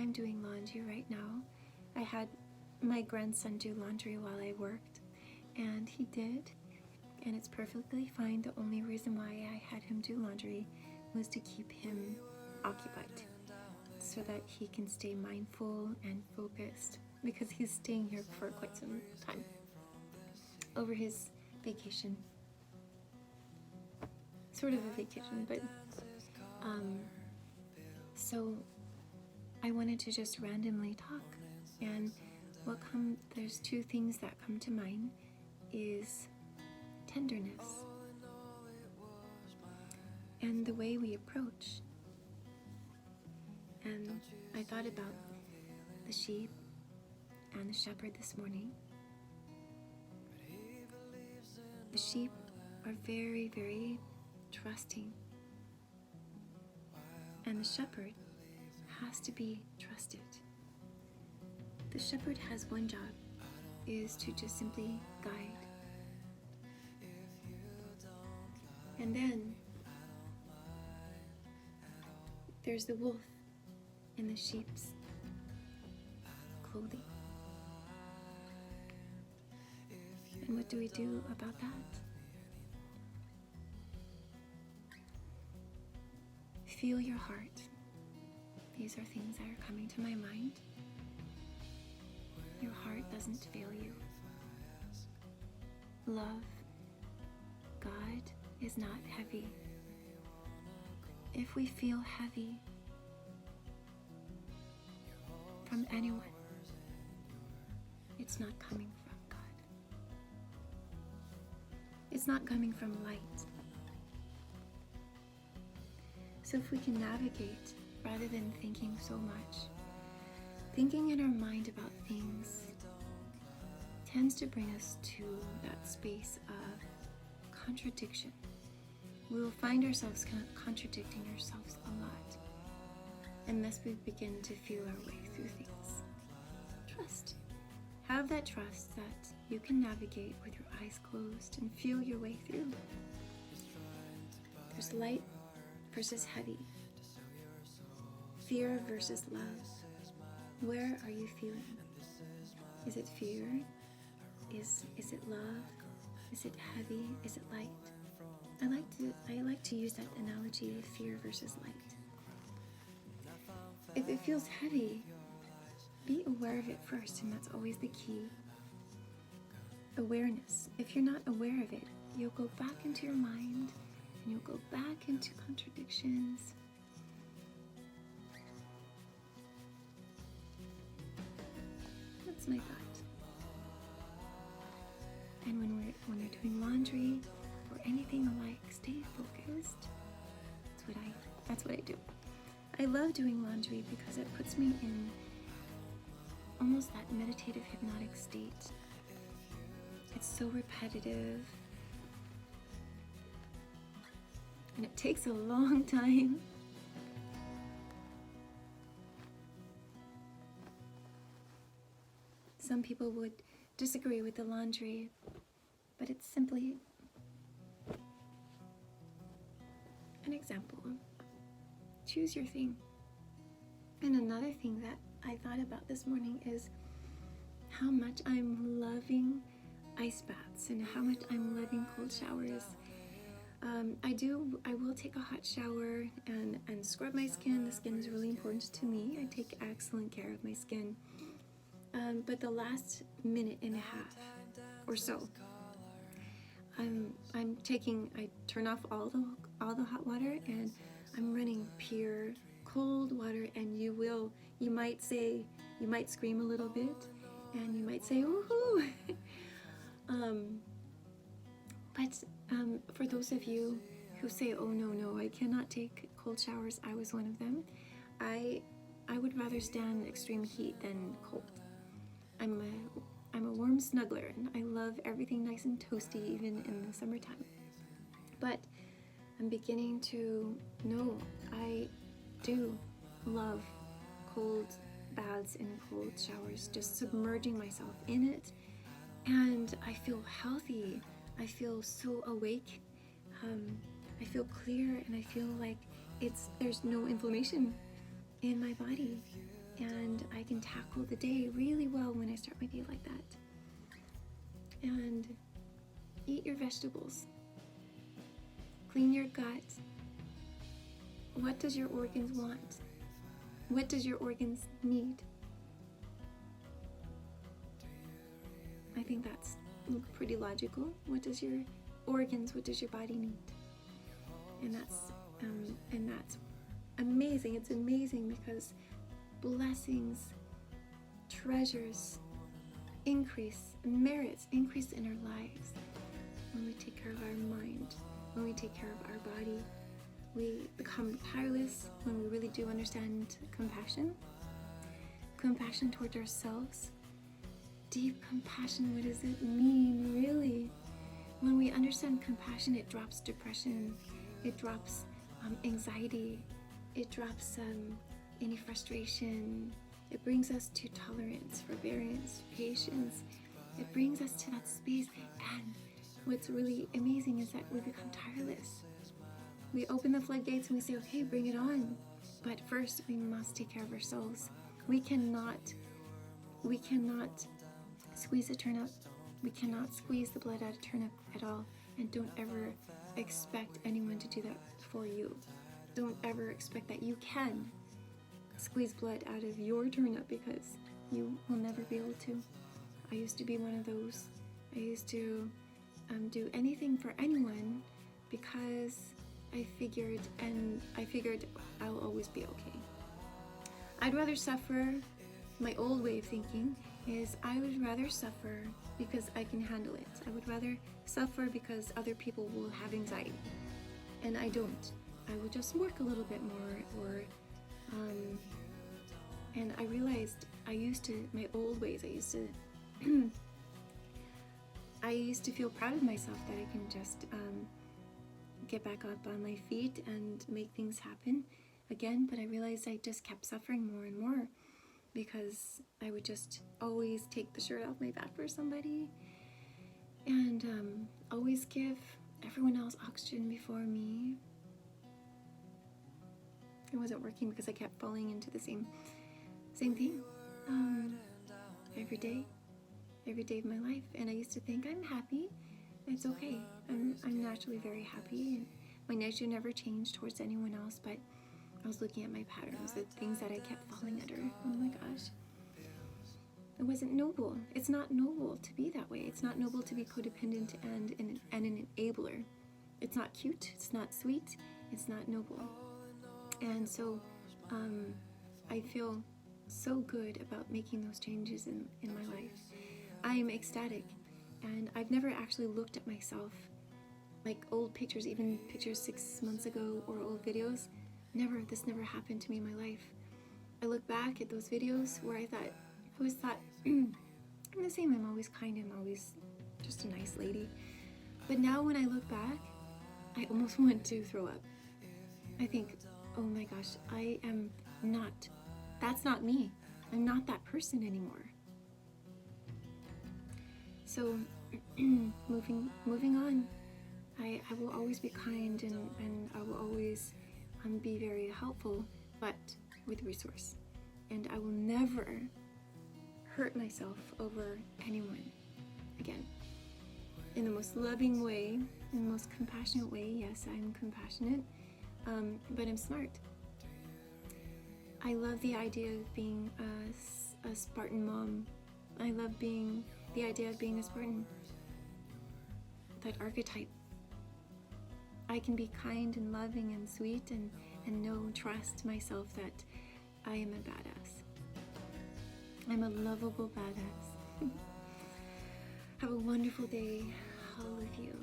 I'm doing laundry right now. I had my grandson do laundry while I worked, and he did, and it's perfectly fine. The only reason why I had him do laundry was to keep him occupied so that he can stay mindful and focused, because he's staying here for quite some time over his vacation. Sort of a vacation, but so I wanted to just randomly talk, and there's two things that come to mind is tenderness and the way we approach. And I thought about the sheep and the shepherd this morning. The sheep are very, very trusting, and the shepherd has to be trusted. The shepherd has one job, is to just simply guide. And then there's the wolf in the sheep's clothing. And what do we do about that? Feel your heart. These are things that are coming to my mind. Your heart doesn't fail you. Love God is not heavy. If we feel heavy from anyone, it's not coming from God. It's not coming from light. So if we can navigate rather than thinking so much, thinking in our mind about things tends to bring us to that space of contradiction. We will find ourselves contradicting ourselves a lot, unless we begin to feel our way through things. Trust. Have that trust that you can navigate with your eyes closed and feel your way through. There's light versus heavy. Fear versus love. Where are you feeling? Is it fear? Is it love? Is it heavy? Is it light? I like to use that analogy of fear versus light. If it feels heavy, be aware of it first, and that's always the key. Awareness. If you're not aware of it, you'll go back into your mind, and you'll go back into contradictions. That's my thought. And when you're doing laundry or anything alike, stay focused. That's what I do. I love doing laundry because it puts me in almost that meditative, hypnotic state. It's so repetitive, and it takes a long time. Some people would disagree with the laundry, but it's simply an example. Choose your thing. And another thing that I thought about this morning is how much I'm loving ice baths and how much I'm loving cold showers. I will take a hot shower and scrub my skin. The skin is really important to me. I take excellent care of my skin. But the last minute and a half or so, I turn off all the hot water, and I'm running pure cold water, and you might scream a little bit, and you might say, woohoo! But for those of you who say, oh no, I cannot take cold showers, I was one of them. I would rather stand extreme heat than cold. I'm a warm snuggler, and I love everything nice and toasty, even in the summertime. But I'm beginning to know I do love cold baths and cold showers, just submerging myself in it, and I feel healthy. I feel so awake. I feel clear, and I feel like there's no inflammation in my body, And I can tackle the day really well when I start my day like that. And eat your vegetables. Clean your gut. What does your organs want? What does your organs need? I think that's pretty logical. What does your organs, what does your body need? And that's amazing. It's amazing because blessings, treasures, merits increase in our lives when we take care of our mind, when we take care of our body. We become tireless when we really do understand compassion towards ourselves. Deep compassion, what does it mean, really? When we understand compassion, it drops depression, it drops anxiety, it drops any frustration. It brings us to tolerance, forbearance, patience. It brings us to that space. And what's really amazing is that we become tireless. We open the floodgates and we say, okay, bring it on. But first, we must take care of ourselves. We cannot squeeze a turnip. We cannot squeeze the blood out of turnip at all. And don't ever expect anyone to do that for you. Don't ever expect that you can squeeze blood out of your turnip, because you will never be able to. I used to be one of those. I used to do anything for anyone because I figured I'll always be okay. I'd rather suffer. My old way of thinking is I would rather suffer because I can handle it. I would rather suffer because other people will have anxiety, and I don't. I will just work a little bit more, and I realized my old ways, I used to feel proud of myself that I can just get back up on my feet and make things happen again, but I realized I just kept suffering more and more because I would just always take the shirt off my back for somebody and always give everyone else oxygen before me. It wasn't working because I kept falling into the same thing every day of my life. And I used to think, I'm happy, it's okay, I'm naturally very happy, and my nature never changed towards anyone else. But I was looking at my patterns, the things that I kept falling under. Oh my gosh, it wasn't noble. It's not noble to be that way. It's not noble to be codependent and an enabler. It's not cute, it's not sweet, it's not noble. And so I feel so good about making those changes in my life. I am ecstatic, and I've never actually looked at myself, like old pictures, even pictures 6 months ago or old videos. This never happened to me in my life. I look back at those videos where I always thought, I'm the same, I'm always kind, I'm always just a nice lady. But now when I look back, I almost want to throw up. I think, oh my gosh, that's not me. I'm not that person anymore. So moving on, I will always be kind, and I will always be very helpful, but with resource. And I will never hurt myself over anyone again. In the most loving way, in the most compassionate way. Yes, I'm compassionate, but I'm smart. I love the idea of being a Spartan mom. I love the idea of being a Spartan. That archetype. I can be kind and loving and sweet and trust myself that I am a badass. I'm a lovable badass. Have a wonderful day, all of you.